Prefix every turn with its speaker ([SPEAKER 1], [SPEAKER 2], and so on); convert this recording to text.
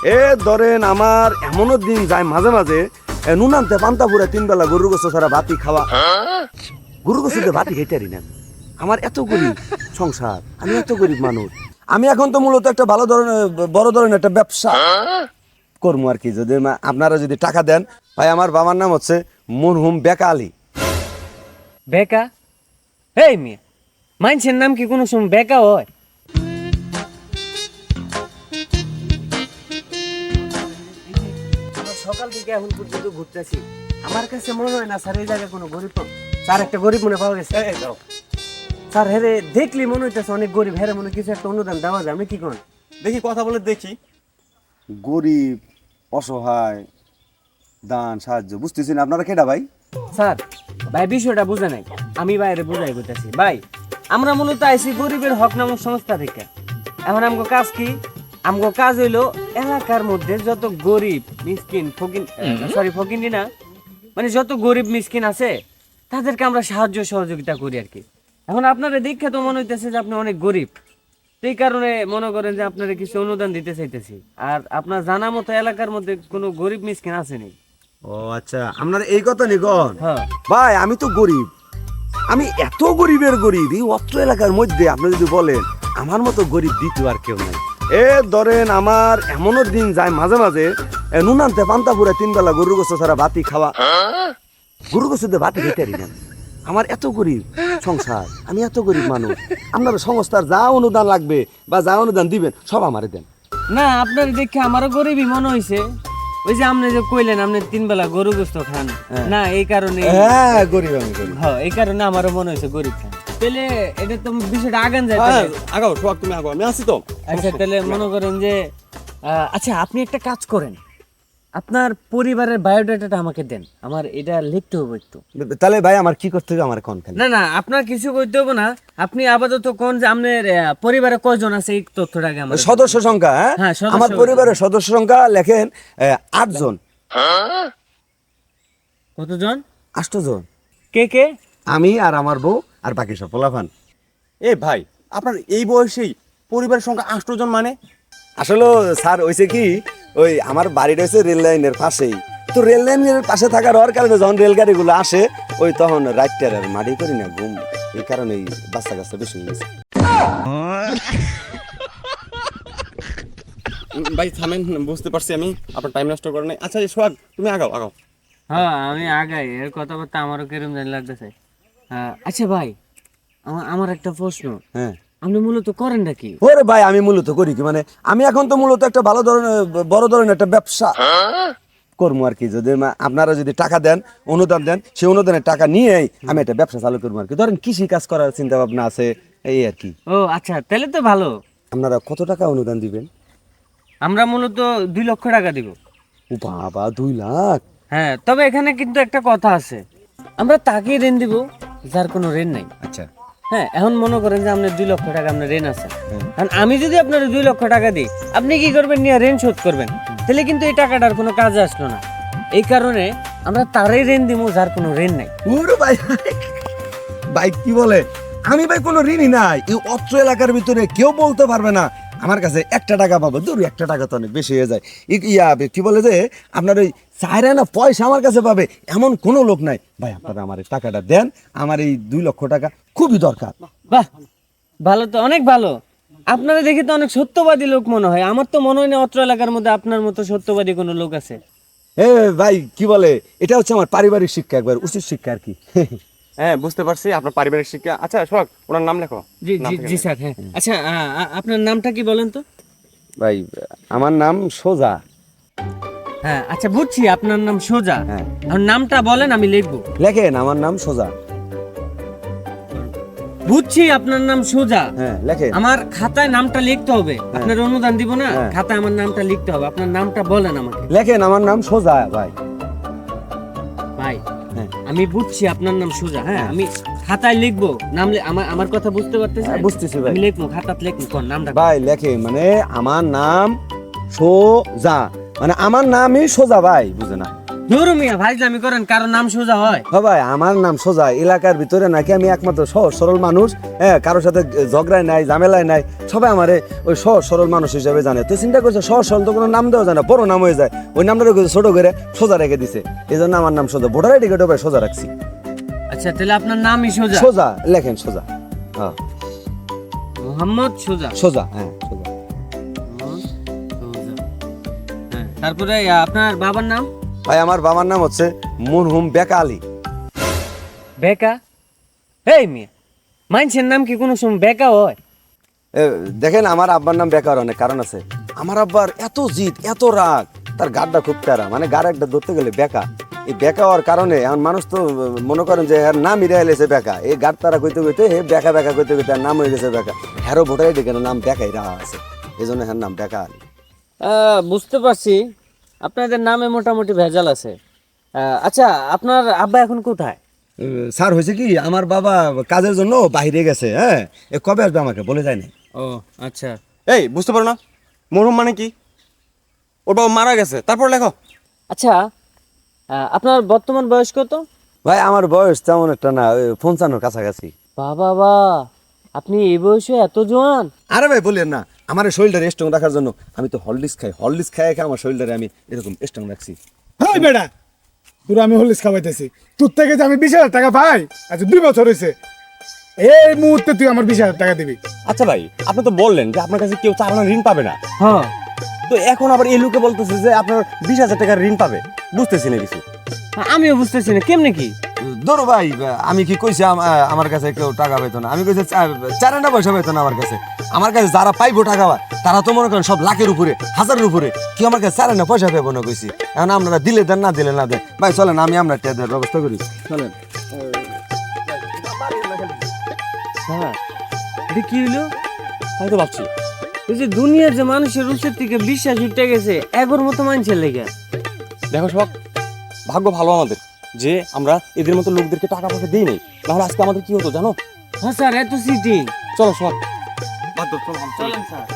[SPEAKER 1] এ ধরেন আমার এমনও দিন যায় মাঝে মাঝে নুন আনতে পান্তা পুরা 3 বেলা গরুর গোস্ত ছাড়া ভাতই খাওয়া। গরুর গোস্ত দিয়ে ভাতই খেতে পারি না। আমার এত গরিব সংসার, আমি এত গরিব মানুষ। আমি এখন তো মূলত একটা ভালো ধরনের বড় ধরনের একটা ব্যবসা করবো আর কি। যদি আপনারা যদি টাকা দেন। ভাই আমার বাবার নাম হচ্ছে মরহুম বেকা আলী।
[SPEAKER 2] বেকা? এই মিয়া, মানুষের নাম কি কোনো সময় বেকা হয়? সকাল থেকে এখন পর্যন্ত ঘুরতেছি, আমার কাছে মনে হয় না স্যার এই জায়গায় কোনো গরিব স্যার একটা গরিব মনে পাওয়া গেছে। স্যার হেরে দেখলি মনে হইতেছে অনেক গরিব, হেরে মনে কিছু একটা অনুদান দেওয়া যায়। আমি কি করেন
[SPEAKER 3] দেখি, কথা বলে দেখি।
[SPEAKER 1] গরিব, অসহায়, দান সাহায্য বুঝতেছেন আপনারা কেডা ভাই?
[SPEAKER 2] স্যার ভাই বিষয়টা বুঝে নাই, আমি বাইরে বুঝাই করতেছি। ভাই আমরা মূলত আইছি গরিবের হক নামক সংস্থা থেকে। এখন আমগো কাজ কি? আমগো কাজ হইলো এলাকার মধ্যে যত গরিব মিসকিন ফকিন্দি না, মানে যত গরিব মিসকিন আছে তাদেরকে আমরা সাহায্য সহযোগিতা করি আর কি। এখন আপনারা দেখে তো মনে হইতেছে যে আপনি অনেক গরিব, সেই কারণে মনে করেন যে আপনারা কিছু অনুদান দিতে চাইতেছি। আর আপনার জানা মতো এলাকার মধ্যে কোনো গরিব মিসকিন আসেনি।
[SPEAKER 1] ও আচ্ছা, আপনার এই কথা নিকন।
[SPEAKER 2] হ্যাঁ
[SPEAKER 1] ভাই আমি তো গরিব, আমি এত গরিবের গরিব এই অত্র এলাকার মধ্যে। আপনি যদি বলেন আমার মতো গরিব দ্বিতীয় আর কেউ নাই। এ ধরেন আমার এমনও দিন যায় মাঝে মাঝে নুন আনতে পান্তা পুরা 3 বেলা গরুর গোস্ত ছাড়া ভাতই খাওয়া। গরুর গোস্ত দিয়ে ভাতই খেতে পারি না। আমার এত গরিব সংসার, আমি এত গরিব মানুষ। আপনার সংস্থার যা অনুদান লাগবে বা যা অনুদান দিবেন সব আমারে দেন।
[SPEAKER 2] না, আপনার দেখে আমারও গরিবই মনে হইছে। ওই যে আপনি যে কইলেন আপনি 3 বেলা গরু গোস্ত খান না, এই কারণে।
[SPEAKER 1] হ্যাঁ গরিব, আমি গরিব।
[SPEAKER 2] হ্যাঁ, এই কারণে আমারও মনে হইছে গরিব খান। তাহলে এটা তো বিষয়টা আগান যায়।
[SPEAKER 3] হ্যাঁ, আগাও সোহাগ, তুমি আগাও, আমি আছি তো।
[SPEAKER 2] আচ্ছা তাহলে মনে করেন যে আচ্ছা আপনি একটা কাজ করেন, আপনার পরিবারের বায়োডাটাটা আমাকে দেন, আমার এটা লিখতে হবে একটু।
[SPEAKER 1] তাহলে ভাই আমার কি করতে হবে আমার কোন?
[SPEAKER 2] না না, আপনার কিছু করতে হবে না। আপনি আপাতত কোন যে আপনার পরিবারে কয়জন আছে এই তথ্যটাকে আমার।
[SPEAKER 1] সদস্য সংখ্যা?
[SPEAKER 2] হ্যাঁ, সদস্য
[SPEAKER 1] আমার পরিবারের সদস্য সংখ্যা লেখেন 8 জন।
[SPEAKER 2] কতজন?
[SPEAKER 1] 8 জন।
[SPEAKER 2] কে কে?
[SPEAKER 1] আমি আর আমার বউ আর বাকি সব পোলাপান।
[SPEAKER 3] এ ভাই, আপনার এই বয়সেই পরিবারের সংখ্যা 8 জন মানে?
[SPEAKER 1] আসলে স্যার হয়েছে কি, ওই আমার বাড়িটা হচ্ছে রেল লাইনের পাশেই। তো রেল লাইনের পাশে থাকার হওয়ার কারণে যখন রেলগাড়িগুলো আসে ওই তখন রাইটার আর মাটি করি না ঘুম, এই কারণে এই বাচ্চা কাচ্চা বেশি হয়ে গেছে।
[SPEAKER 3] ভাই থামেন, বুঝতে পারছি আমি, আপনার টাইম নষ্ট করেন নাই। আচ্ছা সোহাগ, তুমি আগাও আগাও।
[SPEAKER 2] হ্যাঁ আমি আগাই, এর কথাবার্তা আমারও কেরম জানি লাগতেছে। আচ্ছা ভাই, আমার একটা প্রশ্ন।
[SPEAKER 1] হ্যাঁ,
[SPEAKER 2] আপনি মূলত করেন নাকি?
[SPEAKER 1] ওরে ভাই আমি মূলত করি কি, মানে আমি এখন তো মূলত একটা ভালো ধরনের বড় ধরনের একটা ব্যবসা করবো আর কি। যদি আপনারা যদি টাকা দেন, অনুদান দেন, সেই অনুদানের টাকা নিয়েই আমি একটা ব্যবসা চালু করবো আর কি। ধরেন কৃষি কাজ করার চিন্তা ভাবনা আছে, এই আর কি।
[SPEAKER 2] ও আচ্ছা, তাহলে তো ভালো।
[SPEAKER 1] আপনারা কত টাকা অনুদান দিবেন?
[SPEAKER 2] আমরা মূলত 2 লক্ষ টাকা দিব।
[SPEAKER 1] ও বাবা, 2 লাখ?
[SPEAKER 2] হ্যাঁ, তবে এখানে কিন্তু একটা কথা আছে, আমরা তাকেই ঋণ দিব যার কোনো ঋণ নাই।
[SPEAKER 1] আচ্ছা।
[SPEAKER 2] হ্যাঁ, এখন মনে করেন যে আপনার 2 লক্ষ টাকা আপনার ঋণ আছে, কারণ আমি যদি আপনার 2 লক্ষ টাকা দিই, আপনি কি করবেন? নিয়ে ঋণ শোধ করবেন, তাহলে কিন্তু এই টাকাটার কোনো কাজে আসলো না। এই কারণে আমরা তারই ঋণ দিব যার কোনো ঋণ নাই।
[SPEAKER 1] ওরে ভাই, ভাই কি বলে, আমি ভাই কোনো ঋণই নাই। এই অত্র এলাকার ভিতরে কেউ বলতে পারবে না আমার কাছে 1 টাকা পাবো। দূর, 1 টাকা তো অনেক বেশি হয়ে যায়। কি বলে যে আপনার ওই চাইরা না পয়সা আমার কাছে পাবে এমন কোনো লোক নাই। ভাই আপনারা আমার এই টাকাটা দেন, আমার এই 2 লক্ষ টাকা খুবই দরকার।
[SPEAKER 2] বাহ, ভালো তো, অনেক ভালো। আপনারা দেখে তো অনেক সত্যবাদী লোক মনে হয়। আমার তো মনে হয় না অত্র এলাকার মধ্যে আপনার মতো সত্যবাদী কোনো লোক আছে।
[SPEAKER 1] এ ভাই কি বলে, এটা হচ্ছে আমার পারিবারিক শিক্ষা, একবার উচিত শিক্ষা আর কি।
[SPEAKER 3] হ্যাঁ বুঝতে পারছি, আপনার পারিবারিক শিক্ষা। আচ্ছা সোহাগ, ওনার নাম লেখো।
[SPEAKER 2] জি জি জি স্যার। হ্যাঁ আচ্ছা, আপনার নামটা কি বলেন তো?
[SPEAKER 1] ভাই আমার নাম সোজা।
[SPEAKER 2] হ্যাঁ আচ্ছা, বুঝছি আপনার নাম সোজা।
[SPEAKER 1] হ্যাঁ।
[SPEAKER 2] আর নামটা বলেন, আমি লিখবো।
[SPEAKER 1] লেখেন আমার নাম সোজা।
[SPEAKER 2] বুঝছি আপনার নাম সোজা।
[SPEAKER 1] হ্যাঁ লেখেন।
[SPEAKER 2] আমার খাতায় নামটা লিখতে হবে। আপনার অনুদান দিব না,
[SPEAKER 1] হ্যাঁ।
[SPEAKER 2] খাতায় আমার নামটা লিখতে হবে। আপনার নামটা বলেন আমাকে।
[SPEAKER 1] লেখেন আমার নাম সোজা ভাই।
[SPEAKER 2] ভাই
[SPEAKER 1] হ্যাঁ।
[SPEAKER 2] আমি বুঝছি আপনার নাম সোজা। হ্যাঁ, আমি খাতায় লিখবো নাম। আমার কথা বুঝতে পারতেছেন?
[SPEAKER 1] হ্যাঁ, বুঝতেছি ভাই।
[SPEAKER 2] আমি লিখবো, খাতাতে লিখবো। কোন নামটা?
[SPEAKER 1] ভাই লেখে মানে আমার নাম সোজা, মানে আমার নামই সোজা ভাই, বুঝে না?
[SPEAKER 2] ধরু মিয়া ভাইজলামি করেন, কারো নাম সোজা হয়?
[SPEAKER 1] হ ভাই, আমার নাম সোজা। এলাকার ভিতরে নাকি আমি একমাত্র সহজ সরল মানুষ। হ্যাঁ, কারোর সাথে ঝগড়ায় নাই, ঝামেলায় নাই, সবাই আমারে ওই সহজ সরল মানুষ হিসেবে জানে। তো চিন্তা করছে সহজ সরল তো কোনো নাম দেওয়া যায় না, বড় নাম হয়ে যায়। ওই নামটা ছোট করে সোজা রেখে দিছে, এই জন্য আমার নাম সোজা। ভোটার আইডি কার্ডও ভাই সোজা রাখছি।
[SPEAKER 2] আচ্ছা, তাহলে আপনার নামই সোজা?
[SPEAKER 1] সোজা লেখেন, সোজা। হ্যাঁ,
[SPEAKER 2] মোহাম্মদ সোজা।
[SPEAKER 1] সোজা, হ্যাঁ সোজা।
[SPEAKER 2] সোজা। হ্যাঁ, তারপরে আপনার বাবার নাম?
[SPEAKER 1] ভাই আমার বাবার নাম হচ্ছে মরহুম বেকা আলী।
[SPEAKER 2] বেকা? এই মিয়া, মানুষের নাম কি কোনো সময় বেকা হয়?
[SPEAKER 1] দেখেন, আমার আব্বার নাম বেকার অনেক কারণ আছে। আমার আব্বার এত জিদ, এত রাগ, তার গাড়টা খুব প্যারা, মানে গাড় একটা ধরতে গেলে বেকা। এই বেকা হওয়ার কারণে এখন মানুষ তো মনে করেন যে এর নাম ইরে এলেছে বেকা। এই গাড় তারা কইতে কইতে হে বেকা বেকা কইতে কইতে আর নাম হয়ে গেছে বেকা। হ্যারো ভোটার আইডি কেন নাম বেকাই রাখা আছে, এই জন্য হ্যার নাম বেকা আলী।
[SPEAKER 2] বুঝতে পারছি, আপনাদের নামে মোটামুটি ভেজাল আছে। আচ্ছা, আপনার আব্বা এখন কোথায়?
[SPEAKER 1] স্যার, হয়েছে কি, আমার বাবা কাজের জন্য বাইরে গেছে। হ্যাঁ, এ কবে আসবে আমাকে বলে যায় না।
[SPEAKER 2] ও আচ্ছা।
[SPEAKER 3] এই বুঝতে পারো না মরহুম মানে কি? ওর বাবা মারা গেছে, তারপর লেখো।
[SPEAKER 2] আচ্ছা, আপনার বর্তমান বয়স কত?
[SPEAKER 1] ভাই আমার বয়স তেমন একটা না, 55 কাছাকাছি।
[SPEAKER 2] বাবা, আপনি এই বয়সে এত জোয়ান?
[SPEAKER 1] আরে ভাই বলেন না, আমার এই শরীরটা স্ট্রং রাখার জন্য আমি তো হরলিক্স খাই। হরলিক্স খাই আমার শরীরটারে আমি এরকম স্ট্রং রাখছি।
[SPEAKER 4] হ্যাঁ বেটা, তোর আমি হলিস খাওয়াইতেছি। তোর থেকে যে আমি 20,000 টাকা পাই, আচ্ছা 2 বছর হয়েছে, এই মুহূর্তে তুই আমার 20,000 টাকা দিবি।
[SPEAKER 3] আচ্ছা ভাই, আপনি তো বললেন যে আপনার কাছে কেউ 4 আনা ঋণ পাবে না,
[SPEAKER 2] হ্যাঁ।
[SPEAKER 3] তো এখন আবার এই লোকে বলতেছে যে আপনার 20,000 টাকার ঋণ পাবে। বুঝতেছি না কিছু।
[SPEAKER 2] আমিও বুঝতেছি না কেমনে কি।
[SPEAKER 1] ধরো ভাই, আমি কি কইছি আমার কাছে কেউ টাকা পেতো না? আমি কইছি 4 আনা পয়সা পেতো না আমার কাছে। আমার কাছে যারা পাইবো টাকা তারা তো মনে করেন সব লাখের উপরে, হাজারের উপরে। কি আমার কাছে 4 আনা পয়সা পেবো না কইছি? এখন আপনারা দিলে দেন, না দিলে না দেন। ভাই চলেন, আমি আমরা টাকার ব্যবস্থা করি, চলেন।
[SPEAKER 2] হ্যাঁ, এটা কি হলো?
[SPEAKER 3] তাই তো ভাবছি।
[SPEAKER 2] এই যে দুনিয়ার যে মানুষের রুচের থেকে বিশ্বাস উঠে গেছে, এগোর মতো মানুষের লেগে।
[SPEAKER 3] দেখো সব, ভাগ্য ভালো আমাদের যে আমরা এদের মতো লোকদেরকে টাকা পয়সা দিই নাই, নাহলে আজকে আমাদের কি হতো জানো?
[SPEAKER 2] হ্যাঁ স্যার, এত সিটি।
[SPEAKER 3] চলো সব।
[SPEAKER 2] চলেন স্যার।